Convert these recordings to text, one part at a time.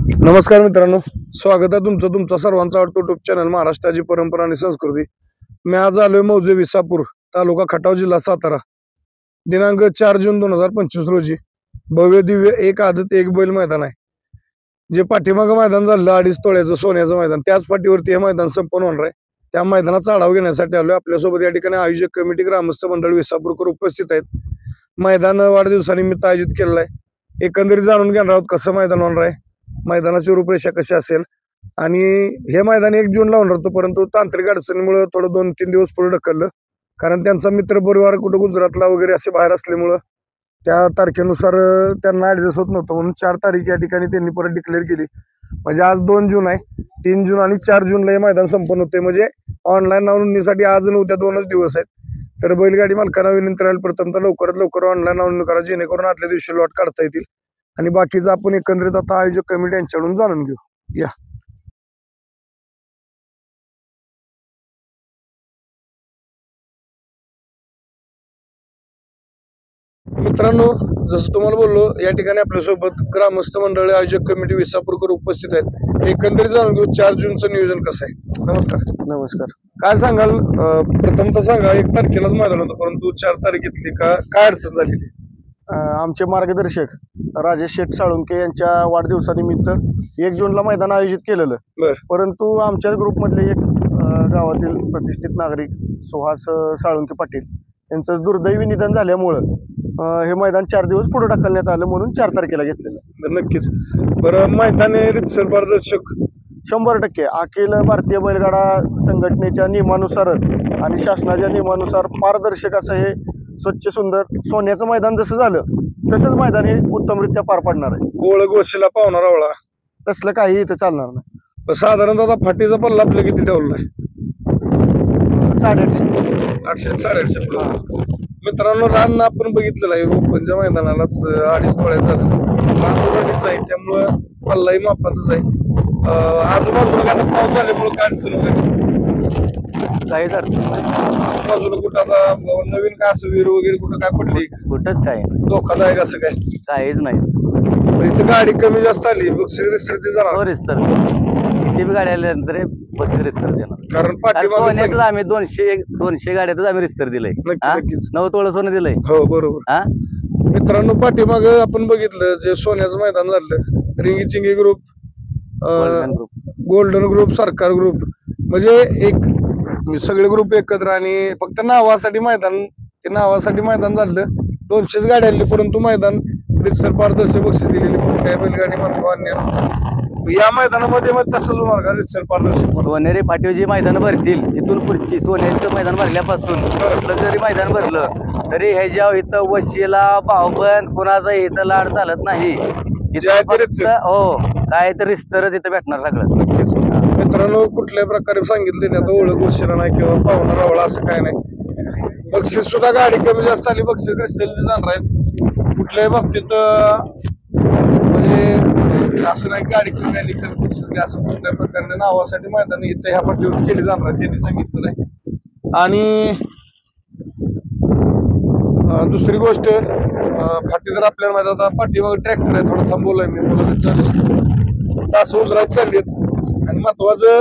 नमस्कार मित्रांनो, स्वागत आहे तुमचं सर्वांचा आवडतो युट्यूब चॅनल महाराष्ट्राची परंपरा आणि संस्कृती। मी आज आलोय मौजे विसापूर, तालुका खटाव, जिल्हा सातारा। दिनांक 4 जून 2025 रोजी भव्य दिव्य एक आदत एक बैल मैदान आहे। जे पाठीमागं मैदान झालं 2.5 तोळ्याचं सोन्याचं मैदान, त्याच पाठीवरती हे मैदान संपन्न होणार आहे। त्या मैदानाचा आढावा घेण्यासाठी आलोय। आपल्यासोबत या ठिकाणी आयोजक कमिटी, ग्रामस्थ मंडळ विसापूरकर उपस्थित आहेत। मैदान वाढदिवसानिमित्त आयोजित केलेलं आहे। एकंदरीत जाणून घेणार आहोत कसं मैदान होणार आहे, मैदानाची रूपरेषा कशी असेल आणि हे मैदान 1 जूनला होणार होतं, परंतु तांत्रिक अडचणीमुळे थोडं 2-3 दिवस पुढे ढकललं। कारण त्यांचा मित्र परिवार कुठं गुजरातला वगैरे असे बाहेर असल्यामुळं त्या तारखेनुसार त्यांना ऍडजस्ट होत नव्हतं, म्हणून 4 तारीख या ठिकाणी त्यांनी परत डिक्लेअर केली। म्हणजे आज 2 जून आहे, 3 जून आणि 4 जूनला हे मैदान संपन्न होते। म्हणजे ऑनलाईन नोंदणीसाठी आज आणि उद्या 2च दिवस आहेत। तर बैलगाडी मालकांना विनंती राहील, प्रथमतः लवकरात लवकर ऑनलाईन नोंदणी करा, जेणेकरून आदल्या दिवशी लॉट काढता येतील। आणि बाकीचं आपण एकंदरीत आता आयोजक कमिटी यांच्याकडून जाणून घेऊ या। मित्रांनो, जसं तुम्हाला बोललो, या ठिकाणी आपल्यासोबत ग्रामस्थ मंडळ, आयोजक कमिटी विसापूरकर उपस्थित आहेत। एकंदरीत जाणून घेऊ 4 जूनचं नियोजन कसं आहे। नमस्कार। काय सांगाल, प्रथमतः सांगा, 1 तारखेलाच मैदान होतं, परंतु 4 तारीख घेतली का, काय अडचण झालेली? आमचे मार्गदर्शक राजेश शेठ साळुंके यांच्या वाढदिवसानिमित्त 1 जूनला मैदान आयोजित केलेलं, परंतु आमच्या ग्रुपमधले एक गावातील प्रतिष्ठित नागरिक सुहास साळुंके पाटील यांचं दुर्दैवी निधन झाल्यामुळं हे मैदान 4 दिवस पुढे ढकलण्यात आलं, म्हणून 4 तारखेला घेतलेलं। नक्कीच। बरं, मैदान रितसर पारदर्शक 100% अखिल भारतीय बैलगाडा संघटनेच्या नियमानुसारच आणि शासनाच्या नियमानुसार पारदर्शक असं हे स्वच्छ सुंदर सोन्याचं मैदान जसं झालं तसंच मैदान हे उत्तमरित्या पार पडणार आहे। गोळ गोशीला पावणार आवळा तसलं काही इथं चालणार नाही। साधारणतः फाटीचा पल्ला आपलं किती ठेवला आहे? 850-850 मित्रांनो, रान आपण बघितलेलं आहे ओपनच्या मैदानालाच 2.5 तोळ्याचं आहे, त्यामुळं पल्लाही मापातच आहे। आजूबाजूला आता पाऊस झाल्यामुळे काय अडचण वगैरे काहीच अडचण नाही। आजूबाजूला कुठं आता नवीन काय असं विहीर वगैरे कुठं काय पडली? कुठंच काय धोकादायक असं काय काहीच नाही। इथं गाडी कमी जास्त आली, बक्षीस रिस्तर जाणार, किती बी गाडी आल्यानंतर बक्षीस रिस्तर देणार। कारण पाठीमागे आम्ही 200 गाड्यातच आम्ही रिस्तर दिलंय, नक्कीच 9 तोळं सोनं दिलंय। हो बरोबर। मित्रांनो, पाठीमाग आपण बघितलं जे सोन्याचं मैदान झालं, रिंगी चिंगी ग्रुप, गोल्डन ग्रुप, सरकार ग्रुप, म्हणजे एक सगळे ग्रुप एकत्र आणि फक्त नावासाठी मैदान झालं। 200 गाड्या आली, परंतु मैदान रितसर पारदर्शक बक्षीस दिलेली कुठल्याही बैलगाडी मालकांनी या मैदानामध्ये मग तसंच होणार का रितसर पारदर्शक? सोनेरी फाटीव जी मैदान भरतील, इथून पुढची सोनेरीचं मैदान भरल्यापासून जरी मैदान भरलं तरी ह्याच्या इथं वशीला भावबंद कुणाचा इथं लाड चालत नाही। हो, काय तर रिस्तरच इथं भेटणार सगळं। मित्रांनो, कुठल्याही प्रकारे सांगितले आता ओळख वशिला नाही किंवा पाहुणा रावळा असं काय नाही। बक्षीस सुद्धा गाडी कमी जास्त आली, बक्षीस रिस्तर जाणार आहेत। कुठल्याही बाबतीत म्हणजे असं नाही गाडी कमी आली कमी बक्षीस घ्या, असं कुठल्याही प्रकारे नावासाठी मैदान इथं ह्या पट्टीवर केली जाणार आहे, त्यांनी सांगितलेलं आहे। आणि दुसरी गोष्ट, फाटी जर आपल्याला माहिती आता पाठीमागे ट्रॅक्टर आहे, थोडं थांबवलंय मी, बोलत चालू तास उजरायत चाललेत। आणि महत्वाचं,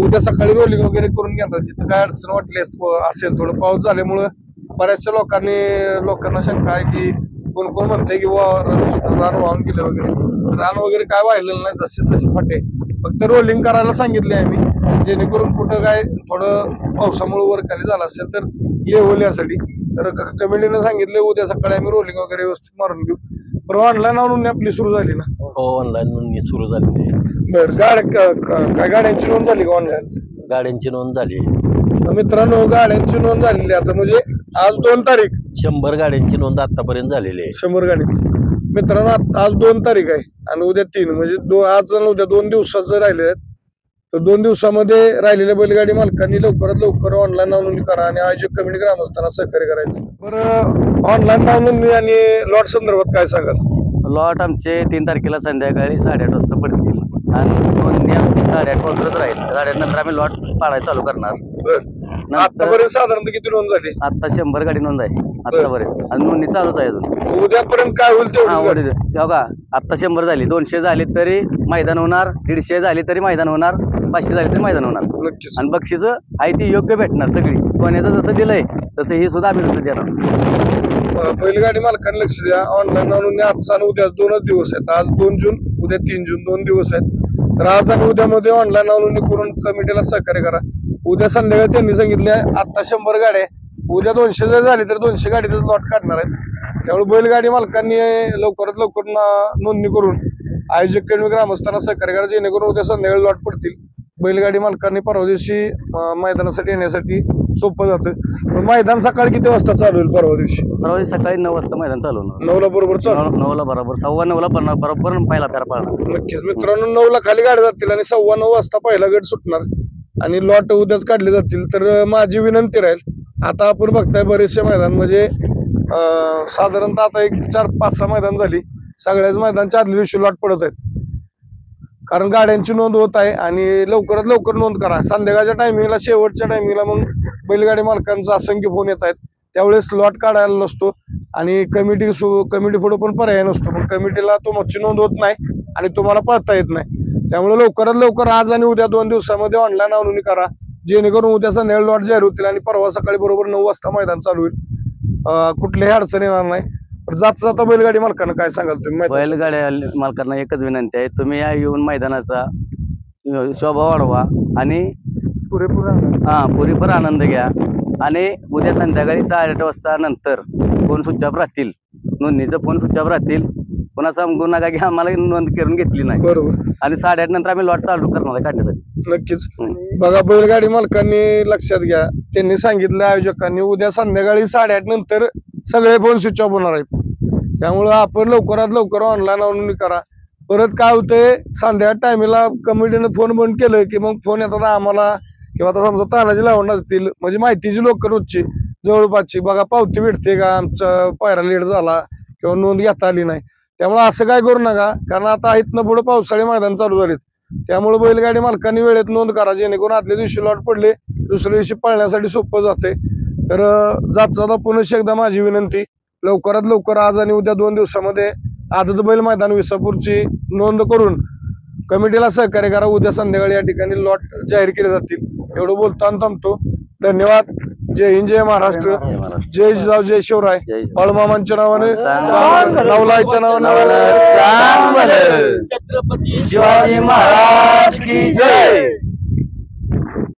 उद्या सकाळी रोलिंग वगैरे करून घेणार, जिथं काय अडचण वाटली असेल, थोडं पाऊस झाल्यामुळं बऱ्याचशा लोकांना शंका आहे की कोण म्हणते की रान वाहून गेलं वगैरे, रान वगैरे काय वाहिलेलं नाही, जसे तसे फाटे, फक्त रोलिंग करायला सांगितले आम्ही, जेणेकरून कुठं काय थोडं पावसामुळे वर खाली झालं असेल तर लेवल यासाठी। तर कमिटीने सांगितले उद्या सकाळी आम्ही रोलिंग वगैरे व्यवस्थित मारून घेऊ। बरं, ऑनलाईन नोंदणी आपली सुरू झाली ना? हो, ऑनलाईन नोंदणी सुरू झाली। बरं, काय गाड्यांची नोंद झाली का? ऑनलाईन गाड्यांची नोंद झाली। मित्रांनो, गाड्यांची नोंद झालेली आता, म्हणजे आज 2 तारीख, 100 गाड्यांची नोंद आतापर्यंत झालेली आहे। 100 गाड्यांची। मित्रांनो, आज 2 तारीख आहे आणि उद्या 3, म्हणजे आज आणि उद्या 2 दिवसाचं राहिले आहेत। तर 2 दिवसामध्ये राहिलेल्या बैलगाडी मालकांनी लवकरात लवकर ऑनलाईन नोंदणी करा आणि आयोजक कमिटी ग्रामस्थांना सहकार्य करायचं। बरं, ऑनलाईन नोंदणी आणि लॉट संदर्भात काय सांगाल? लॉट आमचे 3 तारखेला संध्याकाळी 8:30 वाजता पडतील आणि नोंदणी आमची 8:30 वाजताच राहील। 8:30 नंतर आम्ही लॉट पाडायला चालू करणार। आतापर्यंत साधारणतः किती नोंद झाली? आता 100 गाडी नोंद आहे आतापर्यंत, आणि नोंदणी चालूच आहे अजून. उद्यापर्यंत काय होईल तेवढी? बघा आता 100 झाली, 200 झाली तरी मैदान होणार, 150 झाली तरी मैदान होणार, 500 झाली तरी मैदान होणार. नक्कीच. आणि बक्षीस आहे ती योग्य भेटणार सगळी. सोन्याचं जसं दिलंय तसं ही सुद्धा आम्ही तसं देणार. बैलगाडी मालकांनी लक्ष द्या. ऑनलाईन नोंदणी आजचा आणि उद्या 2च दिवस आहेत. आज 2 जून, उद्या 3 जून, 2 दिवस आहेत. तर आज आणि उद्यामध्ये ऑनलाईन नोंदणी करून कमिटीला सहकार्य करा. उद्या संध्याकाळी त्यांनी सांगितले आता 100 गाड्या, उद्या 200 जर झाली तर 200 गाडीतच लॉट काढणार आहेत. त्यामुळे बैलगाडी मालकांनी लवकरात लवकर नोंदणी करून आयोजक आणि ग्रामस्थांना सहकार्य करा, जेणेकरून उद्या संध्याकाळी लॉट पडतील. बैलगाडी मालकांनी परवा दिवशी मैदानासाठी येण्यासाठी सोपं जातं. पण मैदान सकाळी किती वाजता चालू होईल? परवा दिवशी सकाळी 9 वाजता मैदान चालू होणार. 9ला बरोबर चालू? 9ला बरोबर, 9:15ला बरोबर पहिला फेरा पडणार. नक्कीच मित्रांनो, 9ला खाली गाड्या जातील आणि 9:15 वाजता पहिला गट सुटणार आणि लॉट उद्याच काढले जातील. तर माझी विनंती राहील, आता आपण बघताय बरेचसे मैदान म्हणजे साधारणतः आता एक 4-5-6 मैदान झाली, सगळ्याच मैदानच्या आदल्या दिवशी लॉट पडत आहेत. कारण गाड्यांची नोंद होत आहे आणि लवकरात लवकर नोंद करा. संध्याकाळच्या टायमिंगला, शेवटच्या टायमिंगला मग बैलगाडी मालकांचा असंख्य फोन येत आहेत. त्यावेळेस लॉट काढायला नसतो आणि कमिटी पुढे पण पर्याय नसतो. पण कमिटीला तुमची नोंद होत नाही आणि तुम्हाला पळता येत नाही. त्यामुळे लवकरात लवकर आज आणि उद्या 2 दिवसामध्ये ऑनलाईन नोंदणी करा, जेणेकरून उद्या संध्याकाळी लॉट जाहीर होतील आणि परवा सकाळी बरोबर 9 वाजता मैदान चालू होईल. कुठल्याही अडचण येणार नाही. जाता बैलगाडी मालकांना काय सांगाल तुम्ही? बैलगाड्या मालकांना एकच विनंती आहे, तुम्ही या येऊन मैदानाचा शोभा वाढवा आणि पुरेपूर आनंद घ्या. आणि उद्या संध्याकाळी 8:30 वाजता नंतर फोन स्विच ऑफ राहतील, नोंदणीचं फोन स्विच ऑफ राहतील. पुन्हा सांगू नका की आम्हाला नोंद करून घेतली नाही. बरोबर. आणि 8:30 नंतर आम्ही लॉट चालू करणार आहे काढण्यासाठी. नक्कीच. बघा, बैलगाडी मालकांनी लक्षात घ्या, त्यांनी सांगितलं आयोजकांनी उद्या संध्याकाळी 8:30 नंतर सगळे फोन स्विच ऑफ होणार आहेत. त्यामुळं आपण लवकरात लवकर ऑनलाईन नोंदणी करा. परत काय होतंय, संध्याकाळ टायमिंगला कमिटीनं फोन बंद केलं की मग फोन येतात आम्हाला, किंवा आता समजा तानाजी लावून असतील म्हणजे माहितीची लोक रोजची जवळपासची, बघा पावती भेटते का, आमचा पायरा लेट झाला किंवा नोंद घेता आली नाही. त्यामुळे असं काय करू नका, कारण आता इथनं पुढे पावसाळी मैदान चालू झालेत. त्यामुळे बैलगाडी मालकांनी वेळेत नोंद करा, जेणेकरून आदल्या दिवशी लॉट पडले दुसऱ्या दिवशी पळण्यासाठी सोपं जाते. तर जाता पुन्हा एकदा माझी विनंती, लवकरात लवकर आज आणि उद्या 2 दिवसामध्ये आदत बैल मैदान विसापूरची नोंद करून कमिटीला सहकार्य करा. उद्या संध्याकाळी या ठिकाणी लॉट जाहीर केले जातील. एवढं बोलताना थांबतो. धन्यवाद. जय हिंद, जय महाराष्ट्र, जय जिजाऊ, जय शिवराय. बाळूमामांच्या नावाने, नवलाईच्या नावाने, छत्रपती शिवाजी महाराज की जय.